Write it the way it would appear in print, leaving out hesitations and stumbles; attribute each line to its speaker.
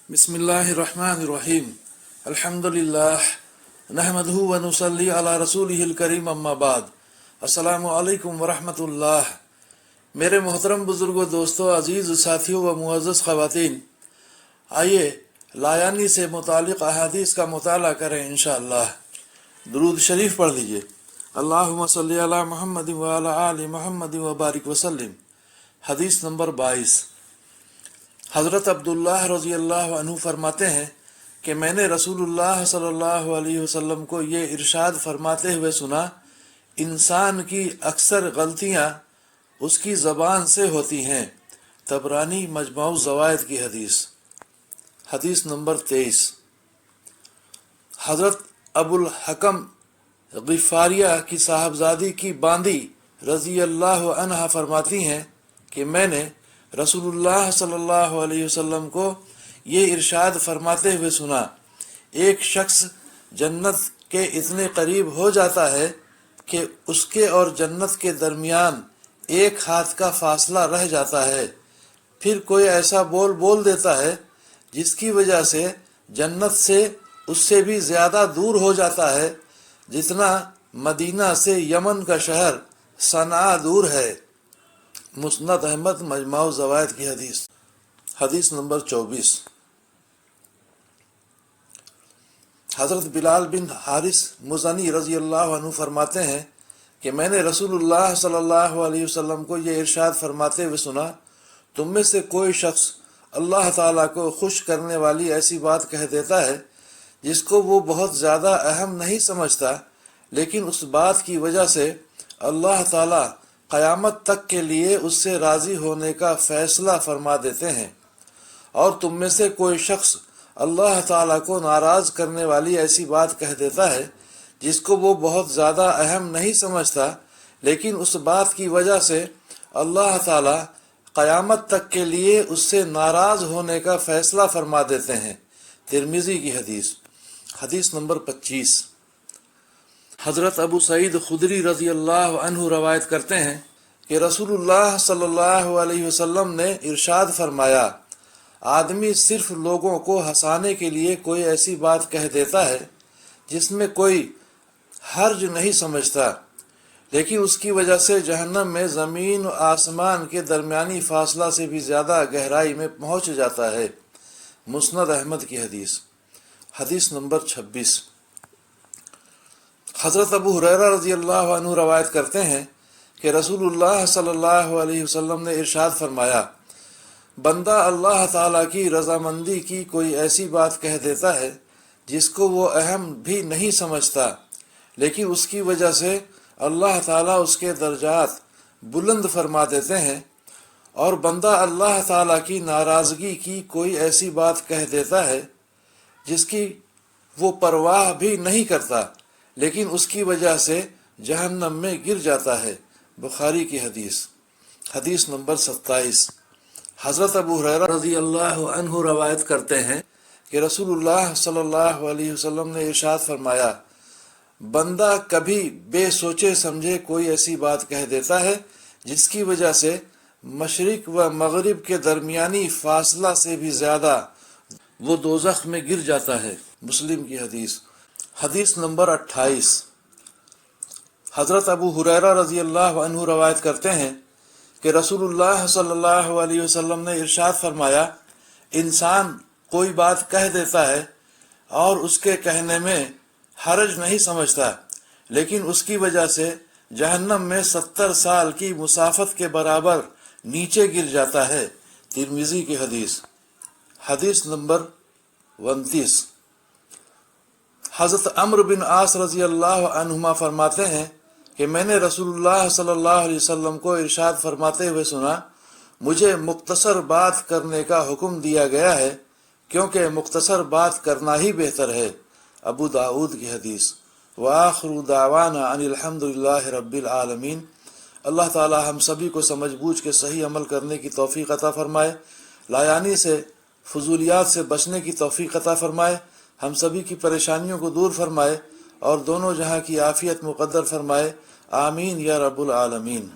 Speaker 1: बिस्मिल्लाहिर्रहमानिर्रहीम अल्हम्दुलिल्लाह नहमदुहु व नुसल्ली अला रसूलिहिल करीम अम्मा बाद अस्सलामु अलैकुम व रहमतुल्लाह। मेरे मोहतरम बुजुर्गों, दोस्तों, अजीज़ साथियों व मुअज़्ज़ज़ ख़वातीन, आइए लायानी से मुतालिक अहादीस का मुताला करें इंशाअल्लाह। दुरूद शरीफ पढ़ लीजिए। अल्लाहुम्मा सल्ली अला मुहम्मद व अला आलि मुहम्मद व बारिक वसल्लिम। हदीस नंबर 22। हज़रत अब्दुल्लाह रज़ी अल्लाह अन्हु फरमाते हैं कि मैंने रसूलुल्लाह सल्लल्लाहु अलैहि वसल्लम को ये इरशाद फरमाते हुए सुना, इंसान की अक्सर गलतियाँ उसकी ज़बान से होती हैं। तबरानी मजमऊ ज़वाइद की हदीस। हदीस नंबर 23। हज़रत अबुल हकम गिफ़ारिया की साहबजादी की बांदी रज़ी अल्लाह अन्हा फरमाती हैं कि मैंने रसूलुल्लाह सल्लल्लाहु अलैहि वसल्लम को ये इरशाद फरमाते हुए सुना, एक शख्स जन्नत के इतने करीब हो जाता है कि उसके और जन्नत के दरमियान एक हाथ का फासला रह जाता है। फिर कोई ऐसा बोल देता है जिसकी वजह से जन्नत से उससे भी ज़्यादा दूर हो जाता है जितना मदीना से यमन का शहर सना दूर है। मुस्नद अहमद मजमऊ ज़वाइद की हदीस। हदीस नंबर 24। हज़रत बिलाल बिन हारिस मुज़नी रज़ी अल्लाह अन्हु फरमाते हैं कि मैंने रसूलुल्लाह सल्लल्लाहु अलैहि वसल्लम को ये इरशाद फरमाते हुए सुना, तुम में से कोई शख्स अल्लाह ताला को खुश करने वाली ऐसी बात कह देता है जिसको वो बहुत ज़्यादा अहम नहीं समझता, लेकिन उस बात की वजह से अल्लाह ताला क़यामत तक के लिए उससे राज़ी होने का फ़ैसला फरमा देते हैं। और तुम में से कोई शख्स अल्लाह ताला को नाराज़ करने वाली ऐसी बात कह देता है जिसको वो बहुत ज़्यादा अहम नहीं समझता, लेकिन उस बात की वजह से अल्लाह ताला क़यामत तक के लिए उससे नाराज़ होने का फ़ैसला फरमा देते हैं। तिरमिज़ी की हदीस। हदीस नंबर 25। हज़रत अबू सईद खुदरी रज़ी अल्लाह अन्हु रवायत करते हैं कि रसूलुल्लाह सल्लल्लाहु अलैहि वसल्लम ने इरशाद फरमाया, आदमी सिर्फ लोगों को हंसाने के लिए कोई ऐसी बात कह देता है जिसमें कोई हर्ज नहीं समझता, लेकिन उसकी वजह से जहन्नम में ज़मीन और आसमान के दरमियानी फासला से भी ज़्यादा गहराई में पहुँच जाता है। मुस्नद अहमद की हदीस। हदीस नंबर 26। हज़रत अबू हुरैरा रज़ी अल्लाह अन्हु रवायत करते हैं कि रसूलुल्लाह सल्लल्लाहु अलैहि वसल्लम ने इरशाद फरमाया, बंदा अल्लाह ताला की रज़ामंदी की कोई ऐसी बात कह देता है जिसको वो अहम भी नहीं समझता, लेकिन उसकी वजह से अल्लाह ताला उसके दर्जात बुलंद फरमा देते हैं। और बंदा अल्लाह ताला की नाराज़गी की कोई ऐसी बात कह देता है जिसकी वो परवाह भी नहीं करता, लेकिन उसकी वजह से जहन्नम में गिर जाता है। बुखारी की हदीस। हदीस नंबर 27। हज़रत अबू हुरैरा रज़ी अल्लाह अन्हु रवायत करते हैं कि रसूलुल्लाह सल्लल्लाहु अलैहि वसल्लम ने इरशाद फरमाया, बंदा कभी बेसोचे समझे कोई ऐसी बात कह देता है जिसकी वजह से मशरिक व मगरिब के दरमियानी फासला से भी ज़्यादा वो दोज़ख में गिर जाता है। मुस्लिम की हदीस। हदीस नंबर 28। हज़रत अबू हुरैरा रज़ी अल्लाह अन्हु रवायत करते हैं कि रसूलुल्लाह सल्लल्लाहु अलैहि वसल्लम ने इरशाद फरमाया, इंसान कोई बात कह देता है और उसके कहने में हरज नहीं समझता, लेकिन उसकी वजह से जहन्नम में 70 साल की मुसाफत के बराबर नीचे गिर जाता है। तिरमिज़ी की हदीस। हदीस नंबर 29। हज़रत अम्र बिन आस रज़ी अल्लाह अन्हुमा फरमाते हैं कि मैंने रसूलुल्लाह सल्लल्लाहु अलैहि वसल्लम को इरशाद फरमाते हुए सुना, मुझे मुख्तसर बात करने का हुक्म दिया गया है क्योंकि मुख्तसर बात करना ही बेहतर है। अबू दाऊद की हदीस। व आखिरु दावाना अनिल हम्दुलिल्लाहि रब्बिल आलमीन। अल्लाह ताला हम सभी को समझ बूझ के सही अमल करने की तौफीक अता फरमाए, लायानी से फजूलियात से बचने की तौफीक अता फरमाए, हम सभी की परेशानियों को दूर फरमाए और दोनों जहां की आफियत मुक़द्दर फरमाए। आमीन या रब्बुल आलमीन।